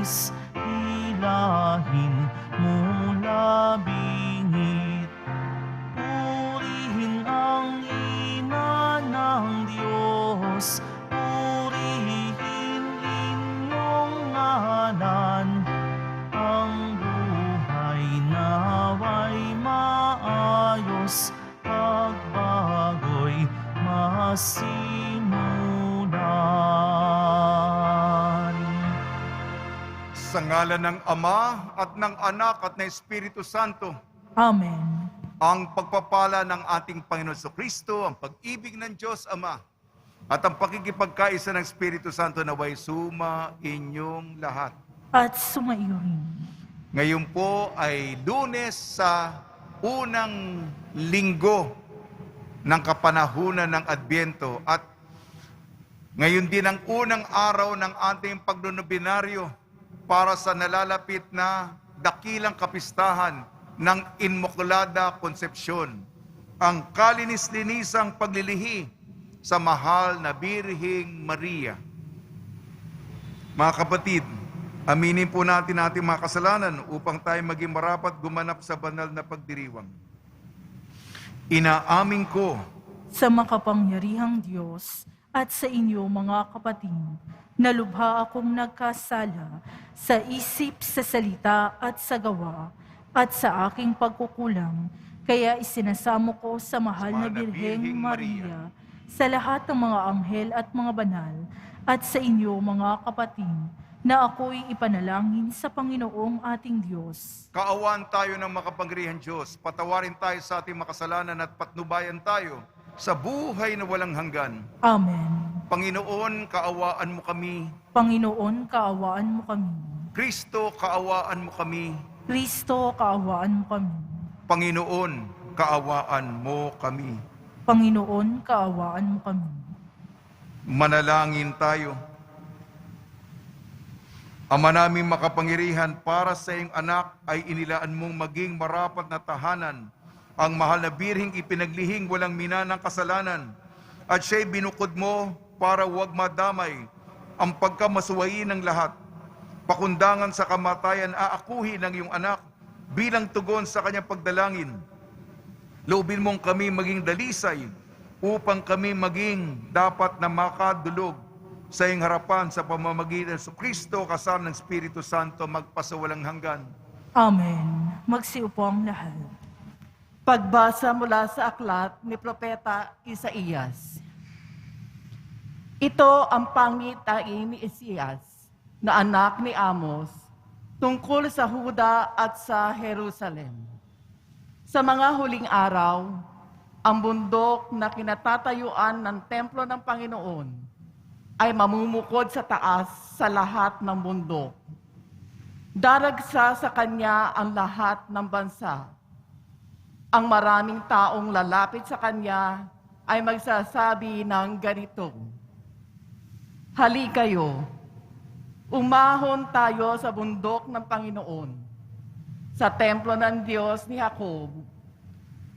nais hilahin mula bingit. Purihin ang ina ng Diyos, purihin inyong ngalan. Ang buhay naway maayos, pagbago'y masimulan. Sa ngalan ng Ama at ng Anak at ng Espiritu Santo, Amen. ang pagpapala ng ating Panginoon Jesucristo, ang pag-ibig ng Diyos Ama, at ang pakikipagkaisa ng Espiritu Santo naway suma inyong lahat. At sumaiyo rin. Ngayon po ay Lunes sa unang linggo ng kapanahunan ng Adbyento at ngayon din ang unang araw ng ating paglunobinaryo para sa nalalapit na dakilang kapistahan ng Inmaculada Concepcion, ang kalinis-linisang paglilihi sa mahal na Birheng Maria. Mga kapatid, aminin po natin ating mga kasalanan upang tayo maging marapat gumanap sa banal na pagdiriwang. Inaamin ko Sa makapangyarihang Diyos at sa inyo mga kapatid, na lubha akong nagkasala sa isip, sa salita at sa gawa at sa aking pagkukulang, kaya isinasamo ko sa mahal na Birheng Maria, sa lahat ng mga anghel at mga banal, at sa inyo mga kapatid, na ako'y ipanalangin sa Panginoong ating Diyos. kaawaan tayo ng makapangyarihang Diyos, patawarin tayo sa ating makasalanan at patnubayan tayo sa buhay na walang hanggan. Amen. Panginoon, kaawaan mo kami. Panginoon, kaawaan mo kami. Kristo, kaawaan mo kami. Kristo, kaawaan mo kami. Panginoon, kaawaan mo kami. Panginoon, kaawaan mo kami. Manalangin tayo. Ama naming makapangyarihan, para sa iyong anak ay inilaan mong maging marapat na tahanan ang mahal na birheng ipinaglihing walang mina ng kasalanan, at siya'y binukod mo para huwag madamay ang pagkamasuwayin ng lahat. Pakundangan sa kamatayan, aakuhin ng iyong anak bilang tugon sa kanyang pagdalangin. Loobin mong kami maging dalisay upang kami maging dapat na makadulog sa iyong harapan sa pamamagitan ng Kristo kasama ng Espiritu Santo magpasawalang hanggan. Amen. Magsiupo ang lahat. Pagbasa mula sa aklat ni Propeta Isaías. Ito ang pangitain ni Isias, na anak ni Amos, tungkol sa Huda at sa Jerusalem. Sa mga huling araw, ang bundok na kinatatayuan ng templo ng Panginoon ay mamumukod sa taas sa lahat ng bundok. Daragsa sa kanya ang lahat ng bansa. Ang maraming taong lalapit sa kanya ay magsasabi ng ganito, "Hali kayo, umahon tayo sa bundok ng Panginoon, sa templo ng Diyos ni Jacob,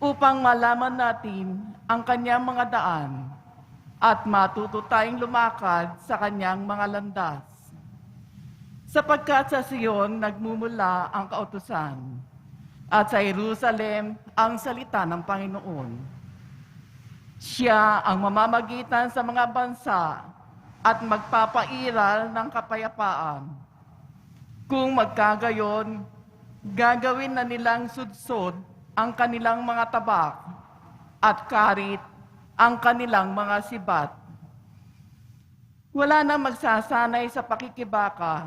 upang malaman natin ang kanyang mga daan at matuto tayong lumakad sa kanyang mga landas. Sapagkat sa Sion nagmumula ang kautusan, at sa Jerusalem ang salita ng Panginoon. Siya ang mamamagitan sa mga bansa at magpapairal ng kapayapaan. Kung magkagayon, gagawin na nilang sudsod ang kanilang mga tabak at karit ang kanilang mga sibat. Wala na magsasanay sa pakikibaka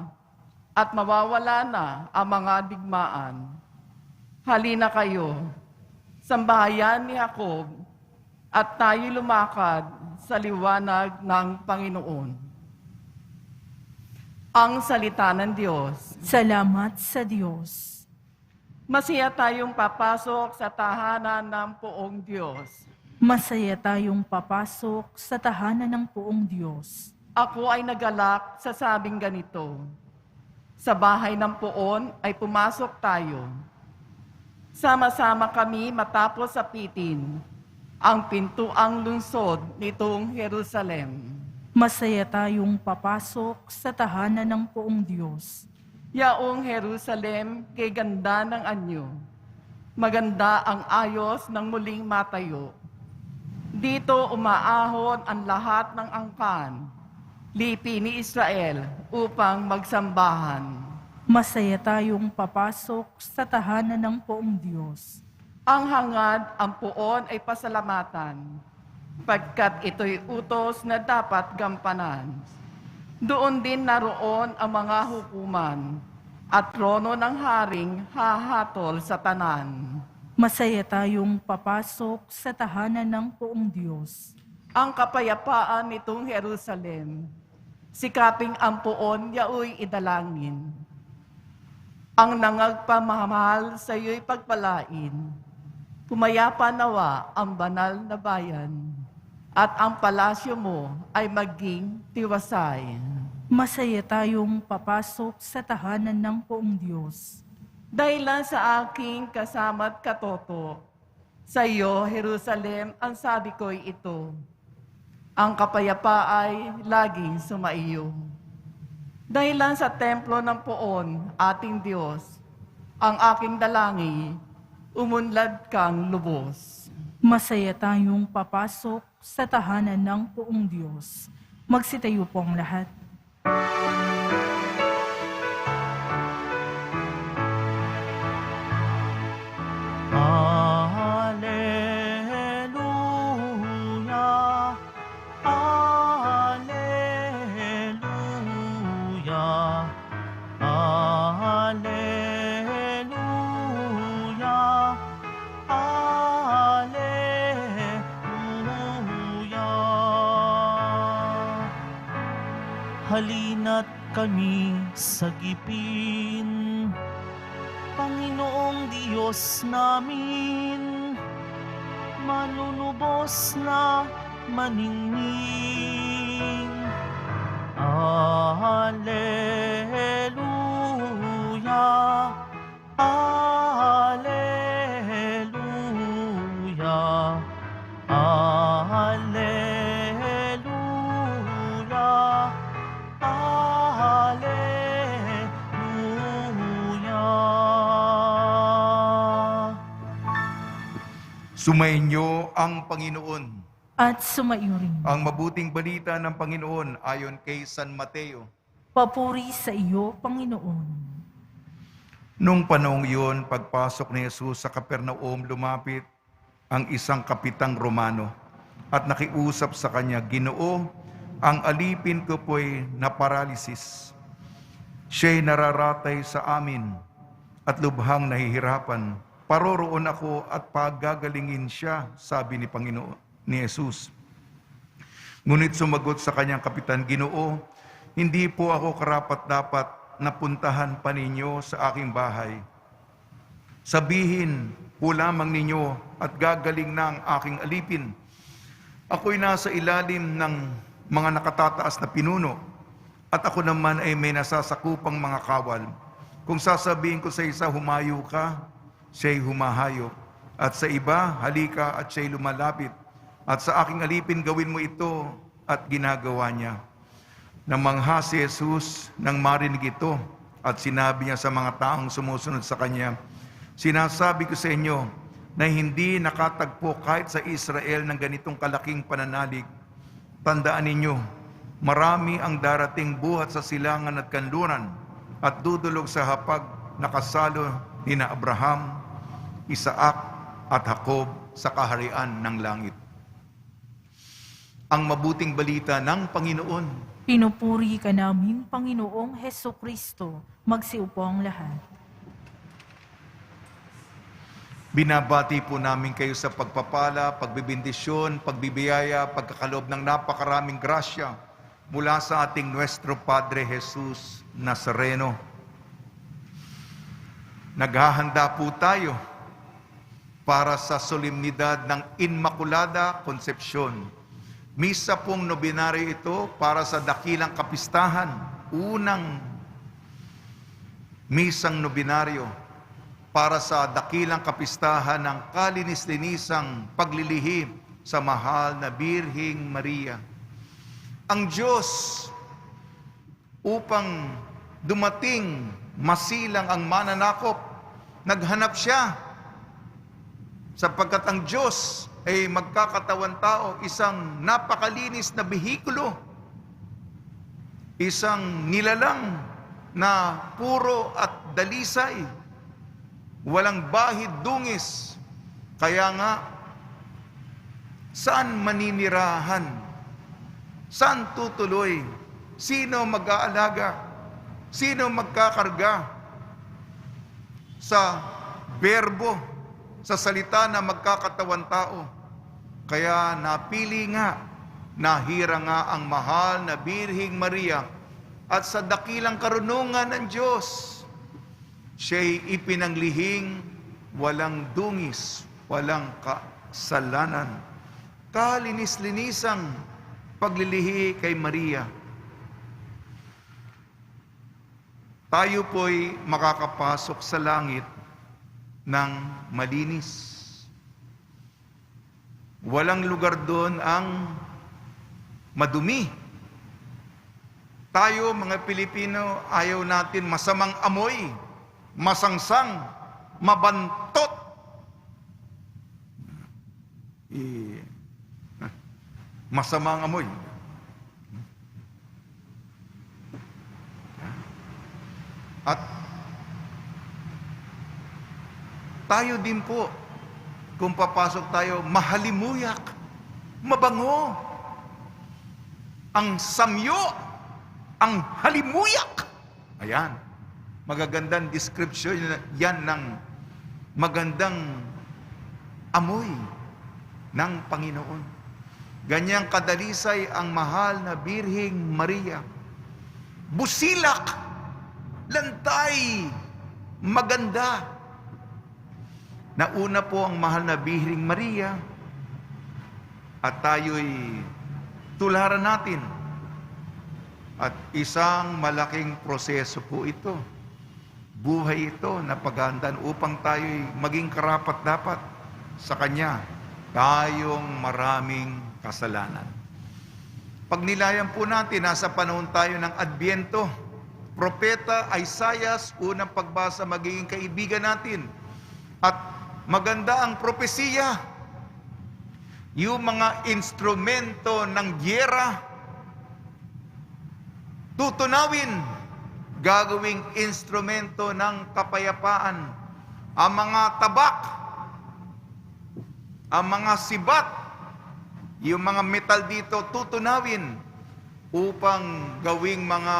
at mawawala na ang mga digmaan. Halina kayo, sambahayan ni Jacob, at tayo lumakad sa liwanag ng Panginoon." Ang salita ng Diyos. Salamat sa Diyos. Masaya tayong papasok sa tahanan ng Poong Diyos. Masaya tayong papasok sa tahanan ng Poong Diyos. Ako ay nagalak sa sabing ganito, "Sa bahay ng Poon ay pumasok tayo. Sama-sama kami matapos sapitin ang pintuang lungsod nitong Jerusalem." Masaya tayong papasok sa tahanan ng Poong Diyos. Yaong Jerusalem, kay ganda ng anyo. Maganda ang ayos ng muling matayo. Dito umaahon ang lahat ng angkan, lipi ni Israel upang magsambahan. Masaya tayong papasok sa tahanan ng poong Diyos. Ang hangad, ang puon ay pasalamatan, pagkat ito'y utos na dapat gampanan. Doon din naroon ang mga hukuman, at trono ng haring hahatol sa tanan. Masaya tayong papasok sa tahanan ng poong Diyos. Ang kapayapaan nitong Jerusalem, sikaping ang puon yaoy idalangin. Ang nangagpamahal sa iyo'y pagpalain, pumayapa nawa ang banal na bayan, at ang palasyo mo ay maging tiwasay. Masaya tayong papasok sa tahanan ng poong Diyos. Dahilan sa aking kasama't katoto, sa iyo, Jerusalem, ang sabi ko'y ito, ang kapayapa ay laging sumaiyo. Dahilan sa templo ng poon, ating Diyos, ang aking dalangi, umunlad kang lubos. Masaya tayong papasok sa tahanan ng poong Diyos. Magsitayo po ang lahat. Alleluia, alleluia, alleluia, alleluia. Halina't kami sagipin, Panginoong Diyos namin, manunubos na maningning. Alleluia, alleluia, alleluia, alleluia. Sumainyo ang Panginoon. At sumaiyo rin. Ang mabuting balita ng Panginoon ayon kay San Mateo. Papuri sa iyo, Panginoon. Nung panahong iyon, pagpasok ni Jesus sa Capernaum, lumapit ang isang kapitang Romano at nakiusap sa kanya, Ginoo, ang alipin ko po'y naparalisis. Siya'y nararatay sa amin at lubhang nahihirapan. Paroroon ako at pagagalingin siya, sabi ni Panginoon ni Jesus. Ngunit sumagot sa kanyang kapitan, Ginoo, hindi po ako karapat-dapat na puntahan pa ninyo sa aking bahay. Sabihin po lamang ninyo at gagaling na ang aking alipin. Ako'y nasa ilalim ng mga nakatataas na pinuno at ako naman ay may nasasakupang mga kawal. Kung sasabihin ko sa isa, humayo ka, siya'y humahayo. At sa iba, halika at siya'y lumalapit. At sa aking alipin, gawin mo ito at ginagawa niya. Namangha si Jesus nang marinig ito at sinabi niya sa mga taong sumusunod sa kanya, sinasabi ko sa inyo na hindi nakatagpo kahit sa Israel ng ganitong kalaking pananalig. Tandaan ninyo, marami ang darating buhat sa silangan at kanluran at dudulog sa hapag na kasalo ni na Abraham, Isaac at Jacob sa kaharian ng langit. Ang mabuting balita ng Panginoon. Pinupuri ka namin, Panginoong Heso Kristo. Magsiupo ang lahat. Binabati po namin kayo sa pagpapala, pagbibindisyon, pagbibiyaya, pagkakalob ng napakaraming grasya mula sa ating Nuestro Padre Jesus Nazareno. Naghahanda po tayo para sa solemnidad ng Inmaculada Concepcion. Misa pong nobinaryo ito para sa dakilang kapistahan, unang misang nobinaryo para sa dakilang kapistahan ng kalinis-linisang paglilihim sa mahal na Birheng Maria. Ang Diyos, upang dumating, masilang ang mananakop. Naghanap siya. Sapagkat ang Diyos ay magkakatawan tao, isang napakalinis na behikulo. Isang nilalang na puro at dalisay. Walang bahid dungis. Kaya nga, saan maninirahan? Saan tutuloy? Sino mag-aalaga? Sino magkakarga? Sa berbo, sa salita na magkakatawan tao. Kaya napili nga, nahira nga ang mahal na Birhing Maria at sa dakilang karunungan ng Diyos, siya'y ipinanglihing walang dungis, walang kasalanan. Kalinis-linisang paglilihi kay Maria. Tayo po'y makakapasok sa langit ng malinis. Walang lugar doon ang madumi. Tayo, mga Pilipino, ayaw natin masamang amoy, masangsang, mabantot. Masamang amoy. At tayo din po, kung papasok tayo, mahalimuyak, mabango. Ang samyo, ang halimuyak. Ayan, magagandang description yan ng magandang amoy ng Panginoon. Ganyang kadalisay ang mahal na Birhing Maria. Busilak, lantay, maganda. Nauna po ang mahal na Birhing Maria at tayo'y tularan natin. At isang malaking proseso po ito. Buhay ito na paghandaan upang tayo'y maging karapat-dapat sa Kanya. Tayong maraming kasalanan. Pag nilayan po natin, nasa panahon tayo ng Adbyento. Propeta Isaias, unang pagbasa, magiging kaibigan natin. At maganda ang propesiya. Yung mga instrumento ng gyera, tutunawin, gagawing instrumento ng kapayapaan. Ang mga tabak, ang mga sibat, yung mga metal dito, tutunawin upang gawing mga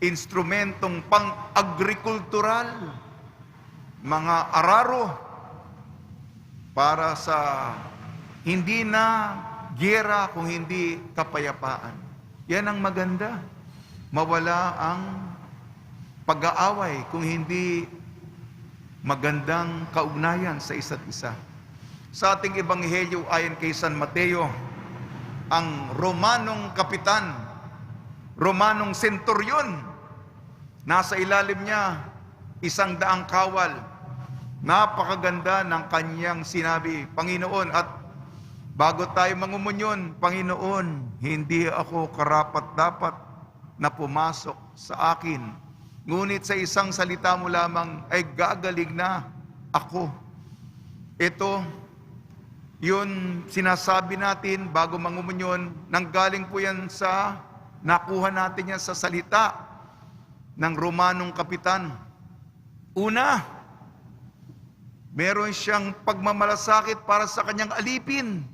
instrumentong pang-agrikultural, mga araro, para sa hindi na gyera kung hindi kapayapaan. Yan ang maganda. Mawala ang pag-aaway kung hindi magandang kaugnayan sa isa't isa. Sa ating ebanghelyo ayon kay San Mateo, ang Romanong kapitan, Romanong senturyon, nasa ilalim niya 100 kawal. Napakaganda ng kanyang sinabi, Panginoon, at bago tayo mangumunyon, Panginoon, hindi ako karapat-dapat na pumasok sa akin. Ngunit sa isang salita mo lamang ay gagaling na ako. Ito, yun sinasabi natin bago mangumunyon, nanggaling po yan sa, nakuha natin yan sa salita ng Romanong kapitan. Una, meron siyang pagmamalasakit para sa kanyang alipin.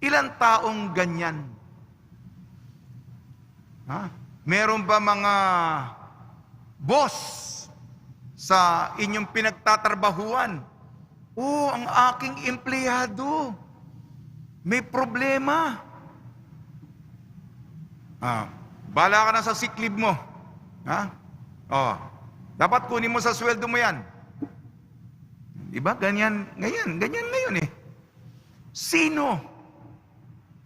Ilang taong ganyan? Meron ba mga boss sa inyong pinagtatrabahuan? Ang aking empleyado may problema. Bala ka na sa sick leave mo. Dapat kunin mo sa sweldo mo yan. Diba? Ganyan ngayon eh. Sino?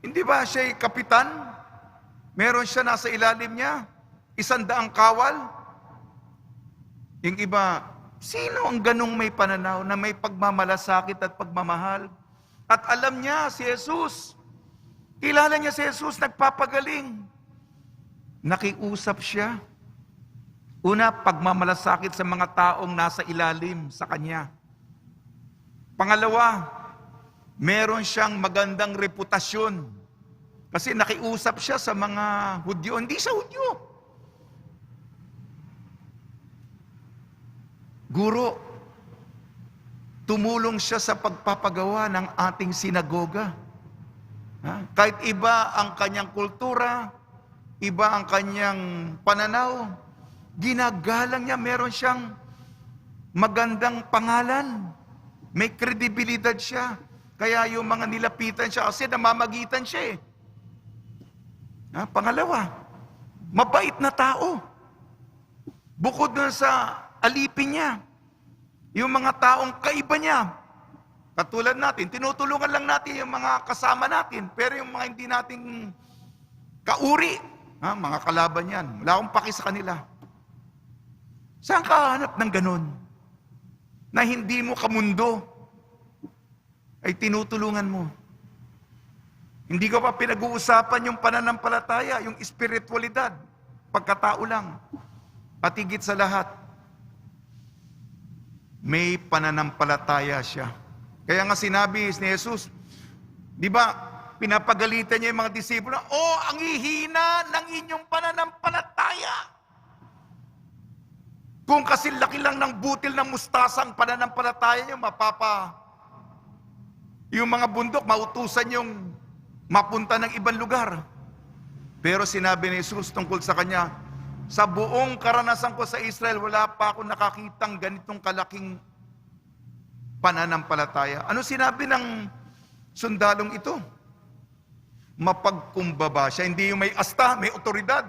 Hindi ba siya'y kapitan? Meron siya nasa ilalim niya? 100 kawal? Yung iba, sino ang ganong may pananaw na may pagmamalasakit at pagmamahal? At alam niya si Jesus. Kilala niya si Jesus, nagpapagaling. nakiusap siya. Una, pagmamalasakit sa mga taong nasa ilalim sa kanya. Pangalawa, meron siyang magandang reputasyon. Kasi nakiusap siya sa mga Hudyo, hindi sa Hudyo. Guro, tumulong siya sa pagpapagawa ng ating sinagoga. Kahit iba ang kanyang kultura, iba ang kanyang pananaw, ginagalang niya, meron siyang magandang pangalan. May kredibilidad siya. Kaya yung mga nilapitan siya, kasi namamagitan siya eh. Pangalawa, mabait na tao. Bukod dun sa alipin niya, yung mga taong kaiba niya, katulad natin, tinutulungan lang natin yung mga kasama natin, pero yung mga hindi nating kauri, mga kalaban yan, wala akong paki sa kanila. Saan ka hanap ng ganun? Na hindi mo kamundo, ay tinutulungan mo. Hindi ko pa pinag-uusapan yung pananampalataya, yung espiritualidad, pagkatao lang. At higit sa lahat, may pananampalataya siya. Kaya nga sinabi ni Jesus, di ba, pinapagalitan niya yung mga disipulo, ang hihina ng inyong pananampalataya. Kung kasi laki lang ng butil ng mustasa ang pananampalataya niyo, yung mga bundok, mautusan yung mapunta ng ibang lugar. Pero sinabi ni Jesus tungkol sa kanya, sa buong karanasan ko sa Israel, wala pa ako nakakitang ganitong kalaking pananampalataya. Ano sinabi ng sundalong ito? Mapagkumbaba siya. Hindi yung may asta, may otoridad.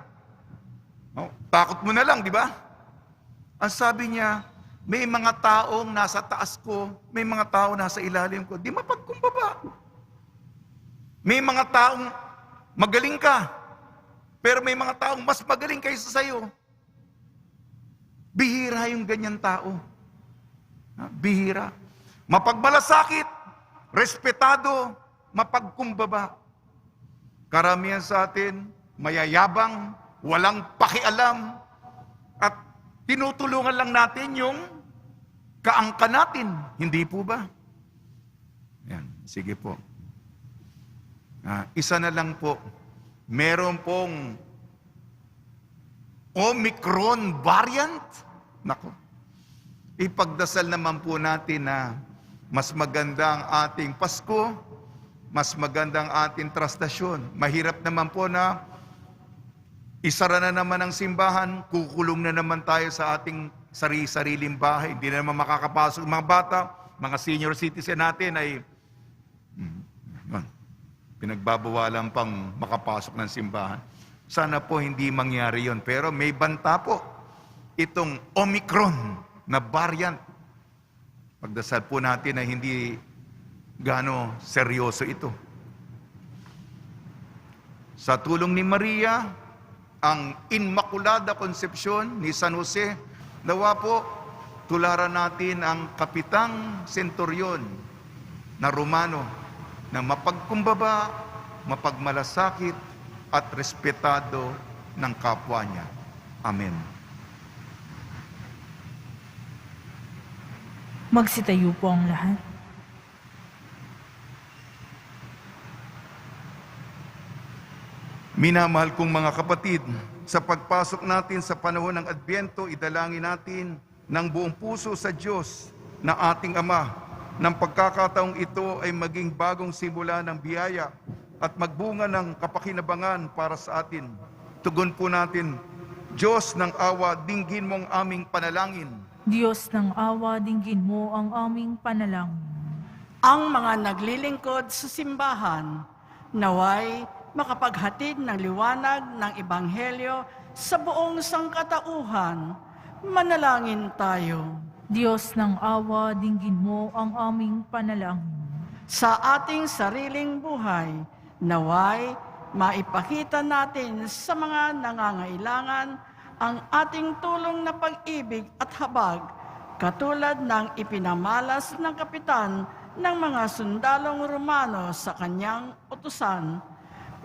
Takot mo na lang, di ba? Ang sabi niya, may mga taong nasa taas ko, may mga taong nasa ilalim ko. Di mapagkumbaba. May mga taong magaling ka, pero may mga taong mas magaling kaysa sa'yo. Bihira yung ganyan tao. Bihira. Mapagmalasakit, respetado, mapagkumbaba. Karamihan sa atin, mayayabang, walang pakialam, at tinutulungan lang natin yung kaangka natin. Hindi po ba? Yan, sige po. Isa na lang po. Meron pong Omicron variant. Nako. Ipagdasal naman po natin na mas maganda ang ating Pasko, mas maganda ang ating trastasyon. Mahirap naman po na isara na naman ang simbahan, kukulong na naman tayo sa ating sariling bahay. Hindi na naman makakapasok mga bata, mga senior citizen natin ay pinagbabawalan pang makapasok ng simbahan. Sana po hindi mangyari yon. Pero may banta po itong Omicron na variant. Pagdasal po natin na hindi gaano seryoso ito. Sa tulong ni Maria, ang Immaculada Concepcion ni San Jose, nawa po tularan natin ang kapitang senturyon na Romano na mapagkumbaba, mapagmalasakit at respetado ng kapwa niya. Amen. Magsitayo po ang lahat. Minamahal kong mga kapatid, sa pagpasok natin sa panahon ng Adbyento, idalangin natin ng buong puso sa Diyos na ating Ama, ng pagkakataong ito ay maging bagong simula ng biyaya at magbunga ng kapakinabangan para sa atin. Tugon po natin, Diyos ng awa, dinggin mo ang aming panalangin. Diyos ng awa, dinggin mo ang aming panalangin. Ang mga naglilingkod sa simbahan, naway makapaghatid ng liwanag ng Ebanghelyo sa buong sangkatauhan. Manalangin tayo. Diyos ng awa, dinggin mo ang aming panalangin. Sa ating sariling buhay, naway maipakita natin sa mga nangangailangan ang ating tulong na pag-ibig at habag, katulad ng ipinamalas ng kapitan ng mga sundalong Romano sa kanyang utusan.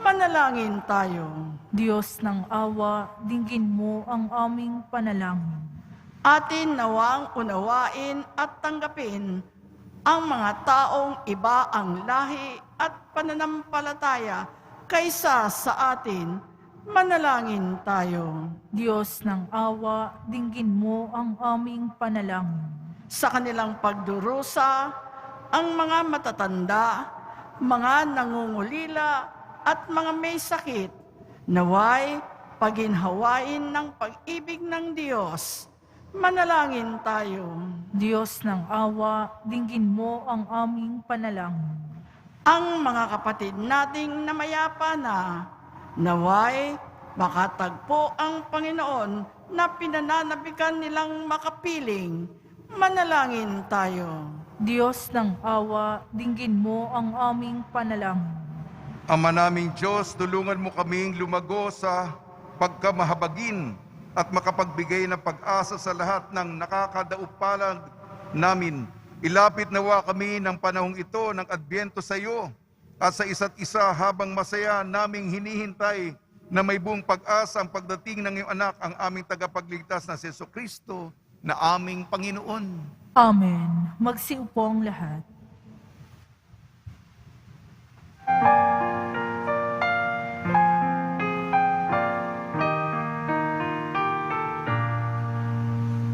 Manalangin tayo. Diyos ng awa, dinggin mo ang aming panalangin. Atin nawang unawain at tanggapin ang mga taong iba ang lahi at pananampalataya kaysa sa atin. Manalangin tayo. Diyos ng awa, dinggin mo ang aming panalangin. Sa kanilang pagdurusa, ang mga matatanda, mga nangungulila at mga may sakit, naway paginhawain ng pag-ibig ng Diyos. Manalangin tayo. Diyos ng awa, dinggin mo ang aming panalangin. Ang mga kapatid nating namayapa na, naway makatagpo ang Panginoon na pinananabikan nilang makapiling. Manalangin tayo. Diyos ng awa, dinggin mo ang aming panalangin. Ama naming Diyos, tulungan mo kaming lumago sa pagkamahabagin at makapagbigay ng pag-asa sa lahat ng nakakadaupalag namin. Ilapit nawa kami ng panahong ito ng Adbyento sa iyo at sa isa't isa habang masaya naming hinihintay na may buong pag-asa ang pagdating ng iyong anak, ang aming tagapagligtas na si Jesucristo na aming Panginoon. Amen. Magsiupo ang lahat.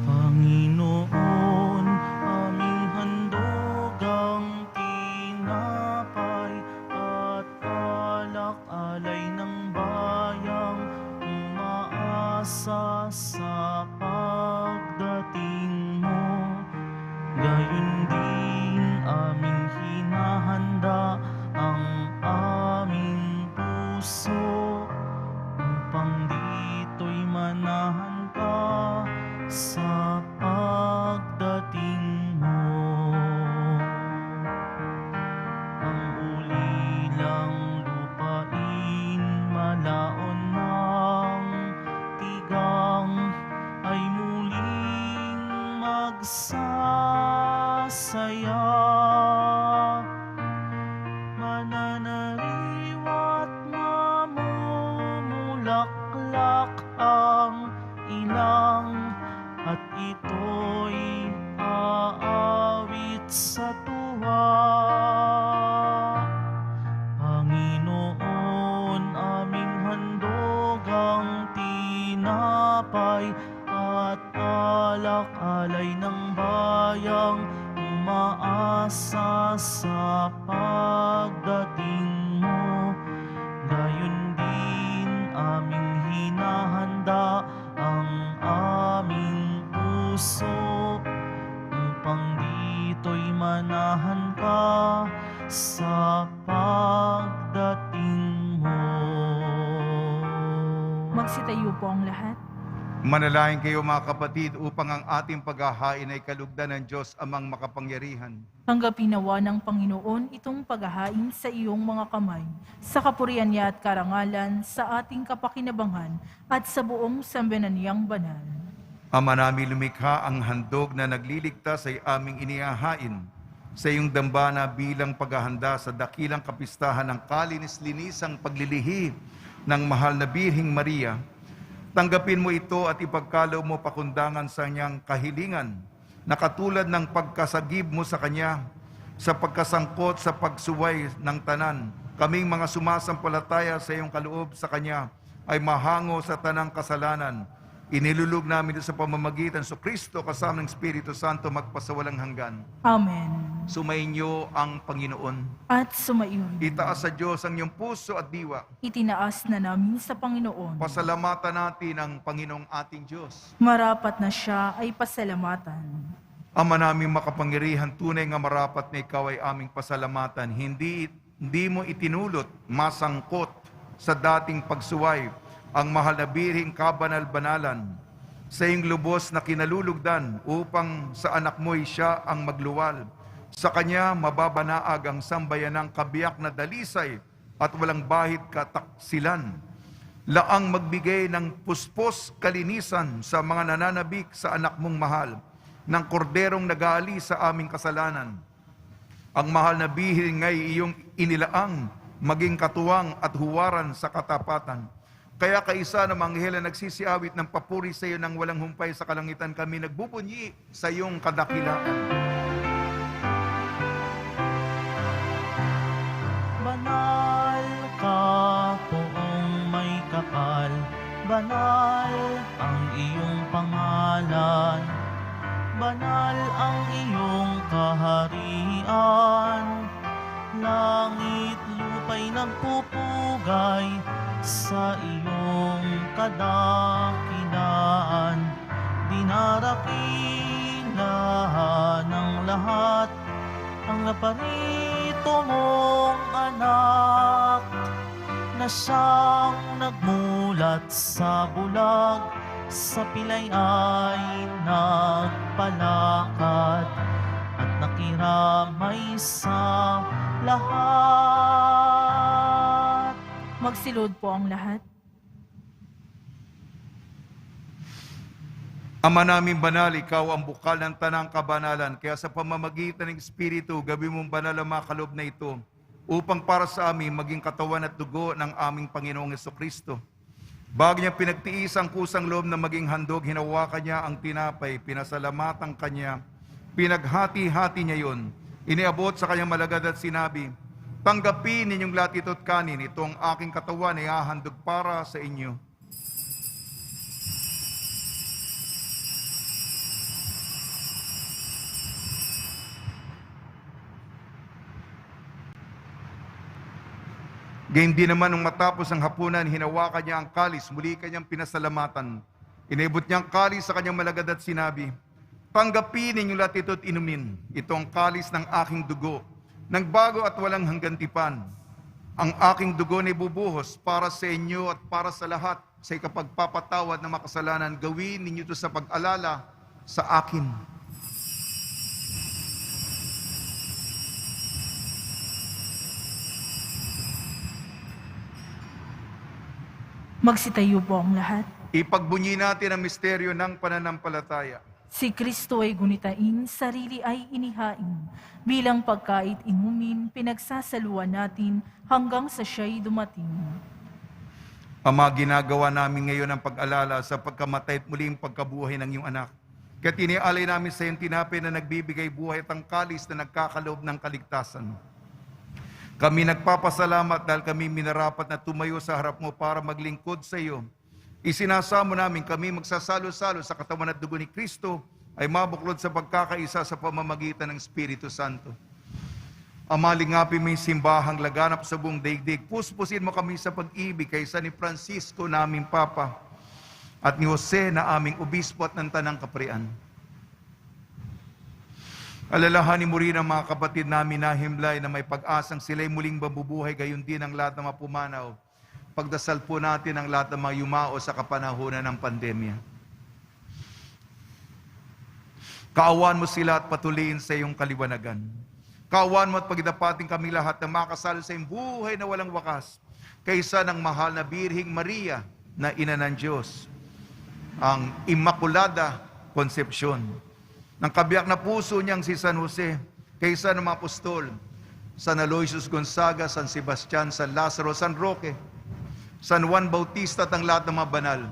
Panginoon, aming handog ang tinapay at alak-alay ng bayang umaasa sa pagdating mo. Gayon din aming hinahanda ang aming puso upang dito'y manahan ka sa pagdating mo. Ang ulilang lupain malaon ng tigang ay muling magsasaya. Mananariwa't mamumulaklak ang ilang at ito'y aawit sa tuwa. Panginoon, aming handog ang tinapay at alak-alay ng bayang umaasa sa pagdating mo. Gayon din aming hinahanda ang aming puso upang dito'y manahan ka sa pagdating mo. Magsitayo po ang lahat. Manalangin kayo mga kapatid upang ang ating paghahain ay kalugdan ng Diyos amang makapangyarihan. Tanggapin nawa ng Panginoon itong paghahain sa iyong mga kamay, sa kapurihan niya at karangalan, sa ating kapakinabangan at sa buong sambayanang banal. Ama namin lumikha ang handog na nagliligtas ay aming inihahain sa iyong dambana bilang paghahanda sa dakilang kapistahan ng kalinis-linisang paglilihi ng mahal na Birheng Maria. Tanggapin mo ito at ipagkaloob mo pakundangan sa niyang kahilingan na katulad ng pagkasagib mo sa kanya sa pagkasangkot sa pagsuway ng tanan. Kaming mga sumasampalataya sa iyong kaloob sa kanya ay mahango sa tanang kasalanan. Inilulog namin ito sa pamamagitan sa Kristo kasama ng Espiritu Santo magpasawalang hanggan. Amen. Sumainyo ang Panginoon. At sumaiyon. Itaas sa Diyos ang iyong puso at diwa. Itinaas na namin sa Panginoon. Pasalamatan natin ang Panginoong ating Diyos. Marapat na siya ay pasalamatan. Ama naming makapangyarihan, tunay nga marapat na ikaw ay aming pasalamatan. Hindi mo itinulot, masangkot sa dating pagsuway ang mahal na Birheng kabanal-banalan sa iyong lubos na kinalulugdan upang sa anak mo'y siya ang magluwal. Sa kanya mababanaag ang sambayanang kabiyak na dalisay at walang bahid kataksilan. Laang magbigay ng puspos kalinisan sa mga nananabik sa anak mong mahal, ng korderong nag-aali sa aming kasalanan. Ang mahal na Birheng ay iyong inilaang maging katuwang at huwaran sa katapatan. Kaya kaisa ng mga anghel na nagsisiawit ng papuri sa iyo nang walang humpay sa kalangitan, kami nagbubunyi sa iyong kadakilaan. Banal ka poong may kapal, banal ang iyong pangalan, banal ang iyong kaharian. Langit lupa'y nagpupugay sa iyong kadakilaan. Dinarakilan ng lahat ang naparito mong anak, na siyang nagmulat sa bulag, sa pilay ay nagpalakad, at nakiramay sa lahat. Magsilod po ang lahat. Ama namin banal, ikaw ang bukal ng tanang kabanalan, kaya sa pamamagitan ng Espiritu, gawin mong banal ang mga kaloob na ito, upang para sa amin maging katawan at dugo ng aming Panginoong Jesucristo. Bago niya pinagtiis ang kusang loob na maging handog, hinawakan niya ang tinapay, pinasalamatan kanya, pinaghati-hati niya yon, iniabot sa kanyang malagad at sinabi, tanggapin ninyong lahat ito't kanin, ito ang aking katawan na ihahandog para sa inyo. Gayun din naman nung matapos ang hapunan, hinawakan niya ang kalis, muli kanyang pinasalamatan. Inibot niya ang kalis sa kanyang malagad at sinabi, tanggapin ninyo lahat ito't inumin. Ito ang kalis ng aking dugo, ng bago at walang hanggantipan. Ang aking dugo na ibubuhos para sa inyo at para sa lahat sa ikapagpapatawad ng makasalanan. Gawin ninyo ito sa pag-alala sa akin. Magsitayo po ang lahat. Ipagbunyi natin ang misteryo ng pananampalataya. Si Kristo ay gunitain, sarili ay inihain. Bilang pagkait inumin, pinagsasaluan natin hanggang sa siya'y dumating. Ama, ginagawa namin ngayon ang pag-alala sa pagkamatay at muling pagkabuhay ng iyong anak. Kaya tinialay namin sa iyong tinapay na nagbibigay buhay at ang kalis na nagkakaloob ng kaligtasan. Kami nagpapasalamat dahil kami minarapat na tumayo sa harap mo para maglingkod sa iyo. Isinasamo namin kami magsasalo-salo sa katawan at dugo ni Kristo ay mabuklod sa pagkakaisa sa pamamagitan ng Espiritu Santo. Ama, lingapin mo yung simbahang laganap sa buong daigdig. Puspusin mo kami sa pag-ibig kaysa ni Francisco na aming Papa at ni Jose na aming Obispo at ng Tanang Kaprian. Alalahanin mo rin ang mga kapatid namin na himlay na may pag-asang sila'y muling mabubuhay, gayon din ang lahat ng mga pumanaw. Pagdasal po natin ang lahat ng mga yumao sa kapanahunan ng pandemya. Kaawan mo sila at patuloyin sa iyong kaliwanagan. Kaawan mo at pagdapating kami lahat na makasalo sa iyong buhay na walang wakas, kaysa ng mahal na Birhing Maria na Ina ng Diyos, ang Immaculada Concepcion, ng kabiyak na puso niyang si San Jose, kaysa ng mga apostol, San Aloysius Gonzaga, San Sebastian, San Lazaro, San Roque, San Juan Bautista at ang lahat ng mga banal,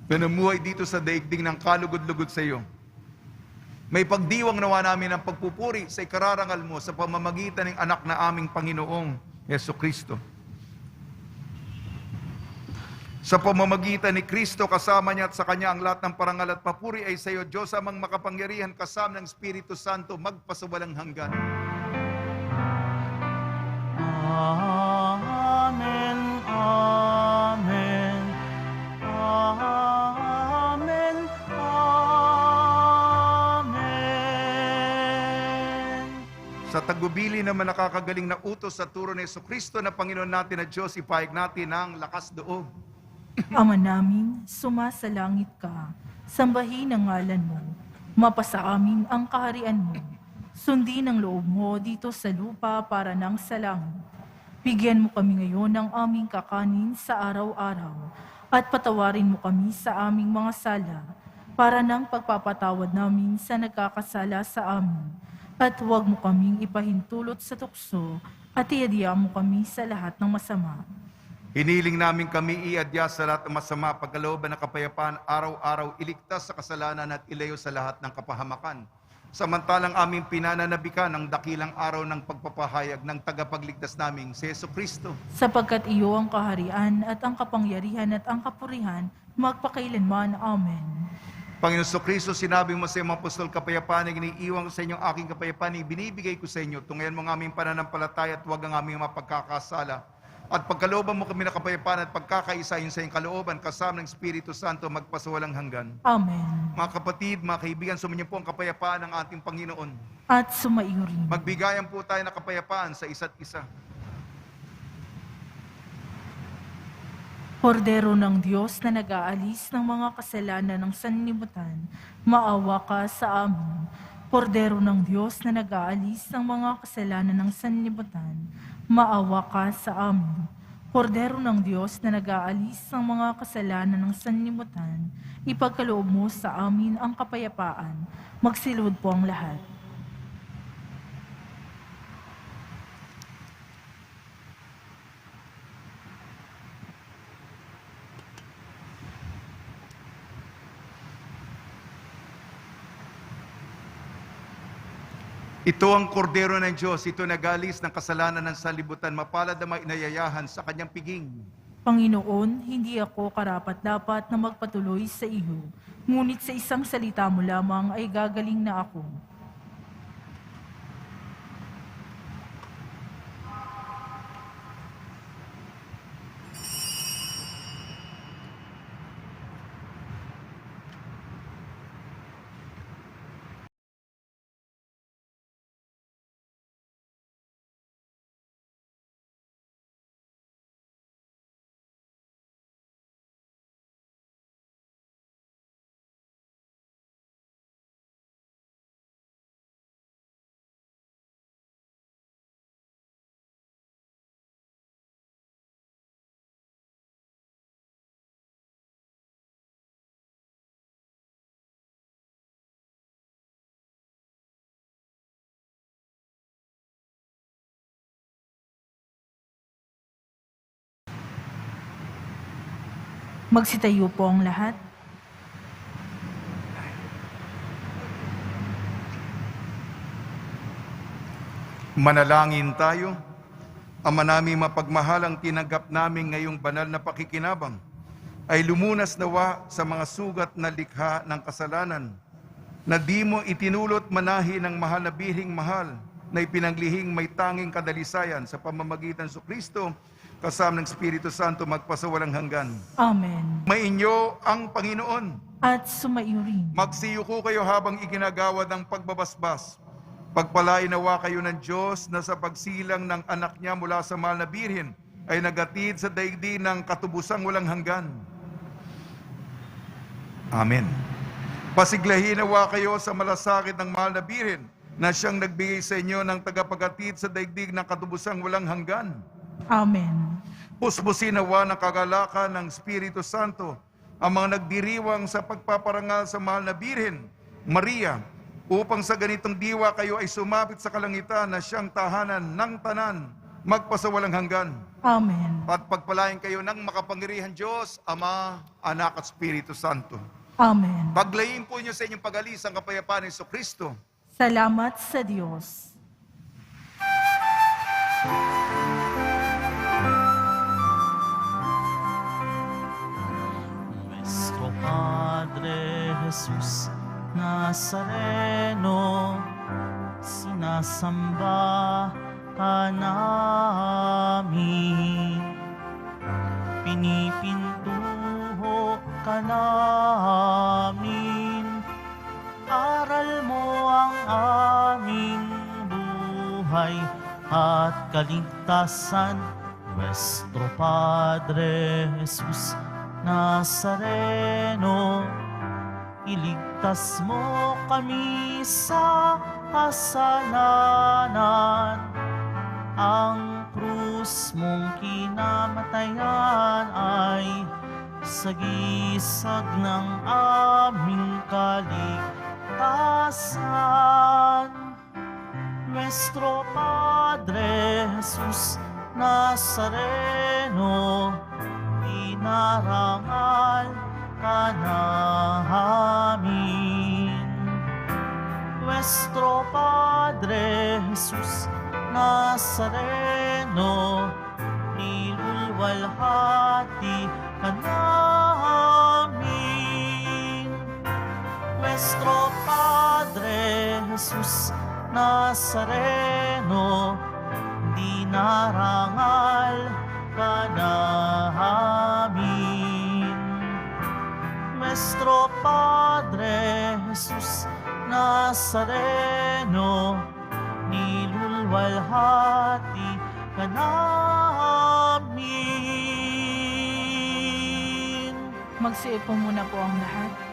pinamuhay dito sa daigdig ng kalugod-lugod sa iyo. May pagdiwang nawa namin ang pagpupuri sa ikararangal mo sa pamamagitan ng anak na aming Panginoong Jesucristo. Sa pamamagitan ni Kristo, kasama niya at sa Kanya ang lahat ng parangal at papuri ay sa iyo, Diyos amang makapangyarihan, kasama ng Espiritu Santo, magpasawalang hanggan. Amen, amen, amen, amen. Sa tagubili naman nakakagaling na utos sa turo ni Jesucristo na Panginoon natin at Diyos, ipahayag natin ang lakas loob. Ama namin, sumasalangit ka, sambahin ang ngalan mo, mapasa amin ang kaharian mo, sundin ang loob mo dito sa lupa para nang sa langit. Bigyan mo kami ngayon ng aming kakanin sa araw-araw, at patawarin mo kami sa aming mga sala, para nang pagpapatawad namin sa nagkakasala sa amin, at huwag mo kaming ipahintulot sa tukso, at iadya mo kami sa lahat ng masama. Hiniling namin kami iadya sa lahat ng masama, pagkalooban ng kapayapaan, araw-araw iligtas sa kasalanan at ilayo sa lahat ng kapahamakan. Samantalang aming pinananabikan ang dakilang araw ng pagpapahayag ng tagapagligtas naming si Jesucristo. Sapagkat iyo ang kaharian at ang kapangyarihan at ang kapurihan, magpakailanman. Amen. Panginoon Jesucristo, sinabi mo sa iyong mga apostol, kapayapaan ay iniiwan ko sa inyo, aking kapayapaan ay binibigay ko sa inyo. Tungayan mo ang aming pananampalataya at huwag ang aming mapagkakasala. At pagkalooban mo kami ng kapayapaan at pagkakaisahin sa iyong kalooban, kasama ng Espiritu Santo, magpasawalang hanggan. Amen. Mga kapatid, mga kaibigan, sumunyo po ang kapayapaan ng ating Panginoon. At sumaiyo rin. Magbigayan po tayo ng kapayapaan sa isa't isa. Kordero ng Diyos na nag-aalis ng mga kasalanan ng sanlibutan, maawa ka sa amin. Kordero ng Diyos na nag-aalis ng mga kasalanan ng sanlibutan, maawa ka sa amin. Kordero ng Diyos na nag-aalis ng mga kasalanan ng sanlibutan, ipagkaloob mo sa amin ang kapayapaan. Magsilod po ang lahat. Ito ang kordero ng Diyos, ito nagalis ng kasalanan ng sanlibutan, mapalad na inayayahan sa kanyang piging. Panginoon, hindi ako karapat-dapat na magpatuloy sa iyo, ngunit sa isang salita mo lamang ay gagaling na ako. Magsitayo po ang lahat. Manalangin tayo. Ama namin mapagmahal, ang tinanggap namin ngayong banal na pakikinabang ay lumunas nawa sa mga sugat na likha ng kasalanan na di mo itinulot manahi ng mahal na bihing mahal na ipinanglihing may tanging kadalisayan sa pamamagitan sa Kristo kasama ng Espiritu Santo magpasawalang hanggan. Amen. Mainyo ang Panginoon. At sumaiyo rin. Magsiyuko kayo habang iginagawad ng pagbabasbas. Pagpalain nawa kayo ng Diyos na sa pagsilang ng anak niya mula sa mahal na birhen ay nagatid sa daigdig ng katubusang walang hanggan. Amen. Pasiglahin nawa kayo sa malasakit ng mahal na birhen na siyang nagbigay sa inyo ng tagapagatid sa daigdig ng katubusang walang hanggan. Amen. Puspusin nawa ng kagalakan ng Espiritu Santo ang mga nagdiriwang sa pagpaparangal sa mahal na Birhen, Maria, upang sa ganitong diwa kayo ay sumapit sa kalangitan na siyang tahanan ng tanan, magpasawalang hanggan. Amen. At pagpalain kayo ng makapangyarihan Diyos, Ama, Anak at Espiritu Santo. Amen. Paglayin po niyo sa inyong pag-alis ang kapayapaan ni Jesucristo. Salamat sa Diyos. Nuestro Padre Jesus Nazareno, sinasamba ka namin. Pinipintuho ka namin. Aral mo ang aming buhay at kaligtasan. Nuestro Padre Jesus Nazareno, iligtas mo kami sa kasalanan. Ang krus mong kinamatayan ay sagisag ng aming kaligtasan. Nuestro Padre Jesus Nazareno, dinarangal ka namin. Nuestro Padre Jesus Nazareno, nilulwalhati ka namin. Nuestro Padre Jesus Nazareno, dinarangal ka namin. Nuestro Padre Jesus Nazareno, nilulwalhati ka namin. Magsiupo muna po ang lahat.